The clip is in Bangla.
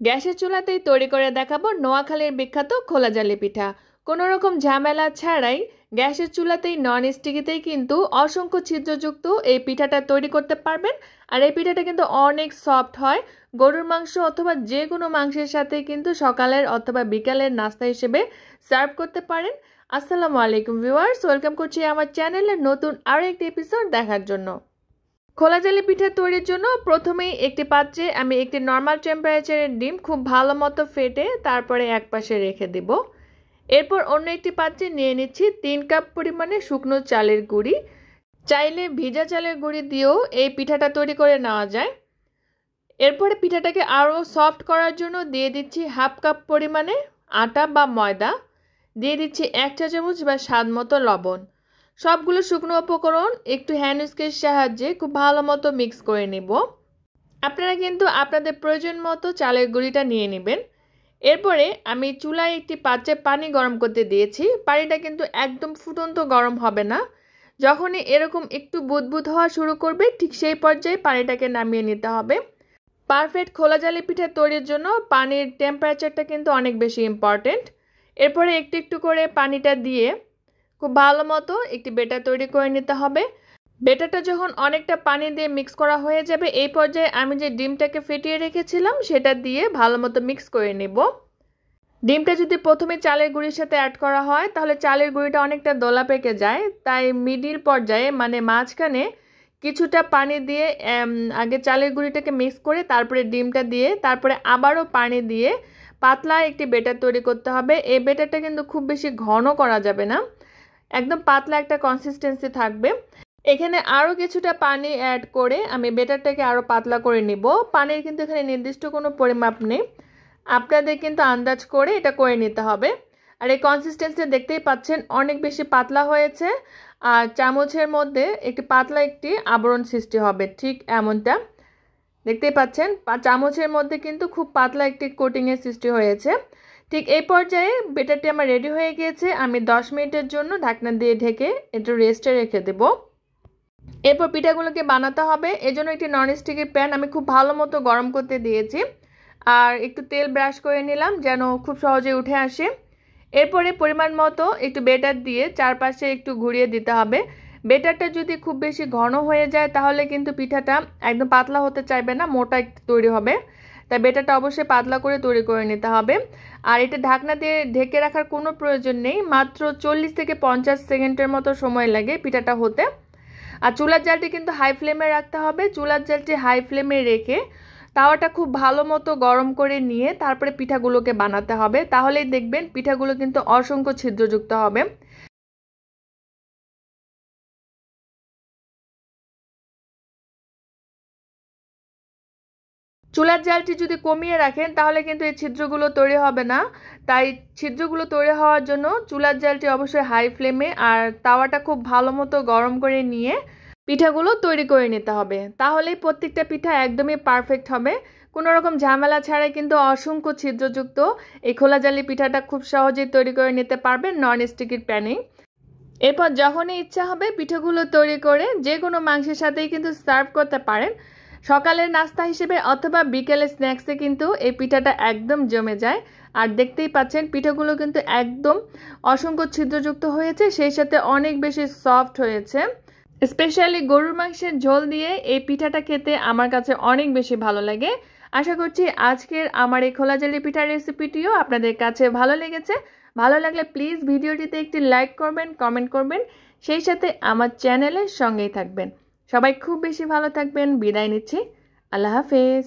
গ্যাসের চুলাতেই তৈরি করে দেখাবো নোয়াখালীর বিখ্যাত খোলাজালি পিঠা। কোনো রকম ঝামেলা ছাড়াই গ্যাসের চুলাতেই নন স্টিকিতেই কিন্তু অসংখ্য ছিদ্রযুক্ত এই পিঠাটা তৈরি করতে পারবেন। আর এই পিঠাটা কিন্তু অনেক সফট হয়। গরুর মাংস অথবা যে কোনো মাংসের সাথে কিন্তু সকালের অথবা বিকালের নাস্তা হিসেবে সার্ভ করতে পারেন। আসসালামু আলাইকুম ভিউয়ার্স, ওয়েলকাম করছি আমার চ্যানেলের নতুন আরও একটি এপিসোড দেখার জন্য। খোলাজালি পিঠা তৈরির জন্য প্রথমেই একটি পাত্রে আমি একটি নর্মাল টেম্পারেচারের ডিম খুব ভালো মতো ফেটে তারপরে একপাশে রেখে দেব। এরপর অন্য একটি পাত্রে নিয়ে নিচ্ছি 3 কাপ পরিমাণে শুকনো চালের গুঁড়ি। চাইলে ভিজা চালের গুঁড়ি দিয়েও এই পিঠাটা তৈরি করে নেওয়া যায়। এরপরে পিঠাটাকে আরও সফট করার জন্য দিয়ে দিচ্ছি হাফ কাপ পরিমাণে আটা বা ময়দা, দিয়ে দিচ্ছি 1 চা চামচ বা স্বাদ মতো লবণ। সবগুলো শুকনো উপকরণ একটু হ্যান্ড উইস্কের সাহায্যে খুব ভালো মতো মিক্স করে নেব। আপনারা কিন্তু আপনাদের প্রয়োজন মতো চালের গুঁড়িটা নিয়ে নেবেন। এরপরে আমি চুলায় একটি পাত্রে পানি গরম করতে দিয়েছি। পানিটা কিন্তু একদম ফুটন্ত গরম হবে না। যখনই এরকম একটু বুদবুদ হওয়া শুরু করবে ঠিক সেই পর্যায়ে পানিটাকে নামিয়ে নিতে হবে। পারফেক্ট খোলাজালি পিঠা তৈরির জন্য পানির টেম্পারেচারটা কিন্তু অনেক বেশি ইম্পর্টেন্ট। এরপরে একটু একটু করে পানিটা দিয়ে খুব ভালো মতো একটি বেটার তৈরি করে নিতে হবে। বেটারটা যখন অনেকটা পানি দিয়ে মিক্স করা হয়ে যাবে এই পর্যায়ে আমি যে ডিমটাকে ফেটিয়ে রেখেছিলাম সেটা দিয়ে ভালো মতো মিক্স করে নেব। ডিমটা যদি প্রথমে চালের গুঁড়ির সাথে অ্যাড করা হয় তাহলে চালের গুঁড়িটা অনেকটা দোলা পেকে যায়, তাই মিডিল পর্যায়ে মানে মাঝখানে কিছুটা পানি দিয়ে আগে চালের গুঁড়িটাকে মিক্স করে তারপরে ডিমটা দিয়ে তারপরে আবারও পানি দিয়ে পাতলা একটি বেটার তৈরি করতে হবে। এই বেটারটা কিন্তু খুব বেশি ঘন করা যাবে না, একদম পাতলা একটা কনসিস্টেন্সি থাকবে। এখানে আরও কিছুটা পানি অ্যাড করে আমি বেটারটাকে আরও পাতলা করে নিব। পানির কিন্তু এখানে নির্দিষ্ট কোনো পরিমাপ নেই, আপনাদের কিন্তু আন্দাজ করে এটা করে নিতে হবে। আর এই কনসিস্টেন্সি দেখতেই পাচ্ছেন অনেক বেশি পাতলা হয়েছে, আর চামচের মধ্যে একটি পাতলা একটি আবরণ সৃষ্টি হবে, ঠিক এমনটা দেখতেই পাচ্ছেন। চামচের মধ্যে কিন্তু খুব পাতলা একটি কোটিংয়ের সৃষ্টি হয়েছে। ঠিক এই পর্যায়ে বেটারটি আমার রেডি হয়ে গিয়েছে। আমি 10 মিনিটের জন্য ঢাকনা দিয়ে ঢেকে একটু রেস্টে রেখে দেব। এরপর পিঠাগুলোকে বানাতে হবে। এজন্য একটি ননস্টিকের প্যান আমি খুব ভালো মতো গরম করতে দিয়েছি আর একটু তেল ব্রাশ করে নিলাম যেন খুব সহজে উঠে আসে। এরপরে পরিমাণ মতো একটু বেটার দিয়ে চারপাশে একটু ঘুরিয়ে দিতে হবে। বেটারটা যদি খুব বেশি ঘন হয়ে যায় তাহলে কিন্তু পিঠাটা একদম পাতলা হতে চাইবে না, মোটা একটু তৈরি হবে। তাই বেটারটা অবশ্যই পাতলা করে তৈরি করে নিতে হবে। আর এটা ঢাকনা দিয়ে ঢেকে রাখার কোনো প্রয়োজন নেই, মাত্র 40 থেকে 50 সেকেন্ডের মতো সময় লাগে পিঠাটা হতে। আর চুলার জালটি কিন্তু হাই ফ্লেমে রাখতে হবে। চুলার জালটি হাই ফ্লেমে রেখে তাওয়াটা খুব ভালো মতো গরম করে নিয়ে তারপরে পিঠাগুলোকে বানাতে হবে, তাহলেই দেখবেন পিঠাগুলো কিন্তু অসংখ্য ছিদ্রযুক্ত হবে। চুলার জালটি যদি কমিয়ে রাখেন তাহলে কিন্তু এই ছিদ্রগুলো তৈরি হবে না। তাই ছিদ্রগুলো তৈরি হওয়ার জন্য চুলার জালটি অবশ্যই হাই ফ্লেমে আর তাওয়াটা খুব ভালো মতো গরম করে নিয়ে পিঠাগুলো তৈরি করে নিতে হবে, তাহলেই প্রত্যেকটা পিঠা একদমই পারফেক্ট হবে। কোনো রকম ঝামেলা ছাড়াই কিন্তু অসংখ্য ছিদ্রযুক্ত এই খোলাজালি পিঠাটা খুব সহজেই তৈরি করে নিতে পারবেন নন স্টিকের প্যানে। এরপর যখনই ইচ্ছা হবে পিঠাগুলো তৈরি করে যে কোনো মাংসের সাথেই কিন্তু সার্ভ করতে পারেন। সকালের নাস্তা হিসেবে অথবা বিকেলের স্ন্যাক্সে কিন্তু এই পিঠাটা একদম জমে যায়। আর দেখতেই পাচ্ছেন পিঠাগুলো কিন্তু একদম অসংখ্য ছিদ্রযুক্ত হয়েছে, সেই সাথে অনেক বেশি সফট হয়েছে। স্পেশালি গরুর মাংসের ঝোল দিয়ে এই পিঠাটা খেতে আমার কাছে অনেক বেশি ভালো লাগে। আশা করছি আজকের আমার এই খোলাজালি পিঠার রেসিপিটিও আপনাদের কাছে ভালো লেগেছে। ভালো লাগলে প্লিজ ভিডিওটিতে একটি লাইক করবেন, কমেন্ট করবেন, সেই সাথে আমার চ্যানেলের সঙ্গেই থাকবেন। সবাই খুব বেশি ভালো থাকবেন। বিদায় নিচ্ছি। আল্লাহ হাফেজ।